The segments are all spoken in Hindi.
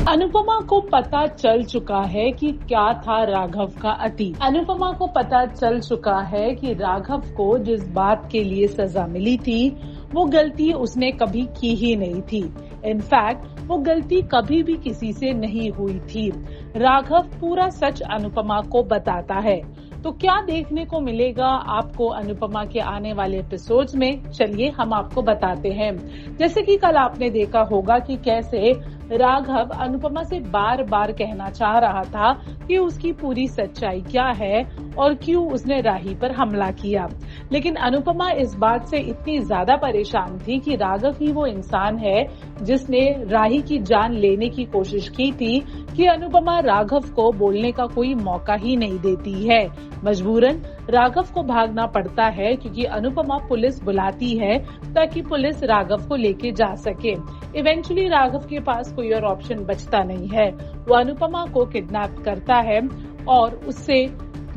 अनुपमा को पता चल चुका है कि क्या था राघव का अतीत। अनुपमा को पता चल चुका है कि राघव को जिस बात के लिए सजा मिली थी वो गलती उसने कभी की ही नहीं थी। इनफैक्ट वो गलती कभी भी किसी से नहीं हुई थी। राघव पूरा सच अनुपमा को बताता है। तो क्या देखने को मिलेगा आपको अनुपमा के आने वाले एपिसोड्स में, चलिए हम आपको बताते हैं। जैसे कि कल आपने देखा होगा कि कैसे राघव अनुपमा से बार बार कहना चाह रहा था कि उसकी पूरी सच्चाई क्या है और क्यों उसने राही पर हमला किया, लेकिन अनुपमा इस बात से इतनी ज्यादा परेशान थी कि राघव ही वो इंसान है जिसने राही की जान लेने की कोशिश की थी कि अनुपमा राघव को बोलने का कोई मौका ही नहीं देती है। मजबूरन राघव को भागना पड़ता है क्योंकि अनुपमा पुलिस बुलाती है ताकि पुलिस राघव को लेके जा सके। इवेंचुअली राघव के पास कोई और ऑप्शन बचता नहीं है। वो अनुपमा को किडनैप करता है और उससे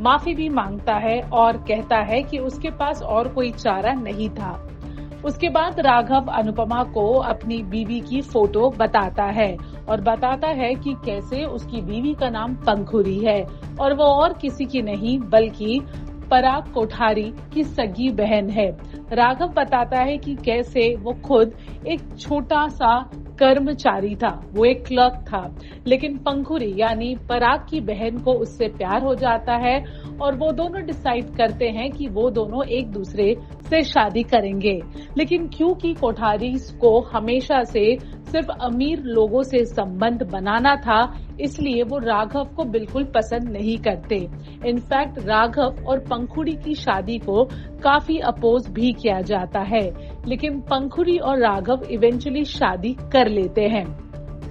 माफी भी मांगता है और कहता है कि उसके पास और कोई चारा नहीं था। उसके बाद राघव अनुपमा को अपनी बीवी की फोटो बताता है और बताता है कि कैसे उसकी बीवी का नाम पंखुरी है और वो और किसी की नहीं बल्कि पराग कोठारी की सगी बहन है। राघव बताता है कि कैसे वो खुद एक छोटा सा कर्मचारी था, वो एक क्लर्क था, लेकिन पंखुरी यानी पराग की बहन को उससे प्यार हो जाता है और वो दोनों डिसाइड करते हैं कि वो दोनों एक दूसरे से शादी करेंगे। लेकिन क्योंकि कोठारी को हमेशा से सिर्फ अमीर लोगों से संबंध बनाना था, इसलिए वो राघव को बिल्कुल पसंद नहीं करते। इनफैक्ट राघव और पंखुड़ी की शादी को काफी अपोज भी किया जाता है, लेकिन पंखुड़ी और राघव इवेंचुअली शादी कर लेते हैं।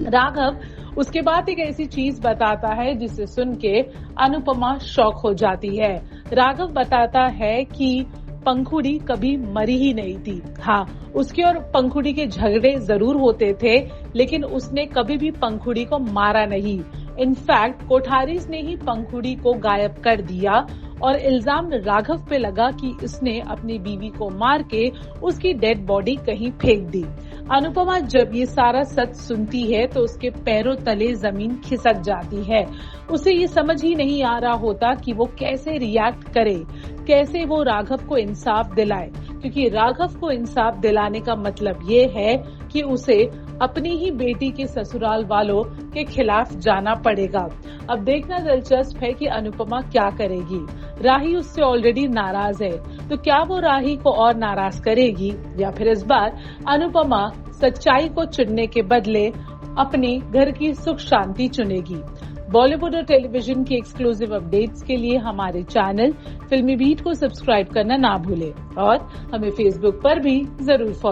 राघव उसके बाद एक ऐसी चीज बताता है जिसे सुन के अनुपमा शॉक हो जाती है। राघव बताता है कि पंखुड़ी कभी मरी ही नहीं थी। हाँ, उसके और पंखुड़ी के झगड़े जरूर होते थे, लेकिन उसने कभी भी पंखुड़ी को मारा नहीं। इनफैक्ट कोठारीज ने ही पंखुड़ी को गायब कर दिया और इल्जाम राघव पे लगा कि इसने अपनी बीवी को मार के उसकी डेड बॉडी कहीं फेंक दी। अनुपमा जब ये सारा सच सुनती है तो उसके पैरों तले जमीन खिसक जाती है। उसे ये समझ ही नहीं आ रहा होता कि वो कैसे रिएक्ट करे, कैसे वो राघव को इंसाफ दिलाए, क्योंकि राघव को इंसाफ दिलाने का मतलब ये है कि उसे अपनी ही बेटी के ससुराल वालों के खिलाफ जाना पड़ेगा। अब देखना दिलचस्प है कि अनुपमा क्या करेगी। राही उससे ऑलरेडी नाराज है, तो क्या वो राही को और नाराज करेगी या फिर इस बार अनुपमा सच्चाई को चुनने के बदले अपने घर की सुख शांति चुनेगी। बॉलीवुड और टेलीविजन की एक्सक्लूसिव अपडेट्स के लिए हमारे चैनल फिल्मी बीट को सब्सक्राइब करना ना भूलें और हमें फेसबुक पर भी जरूर फॉलो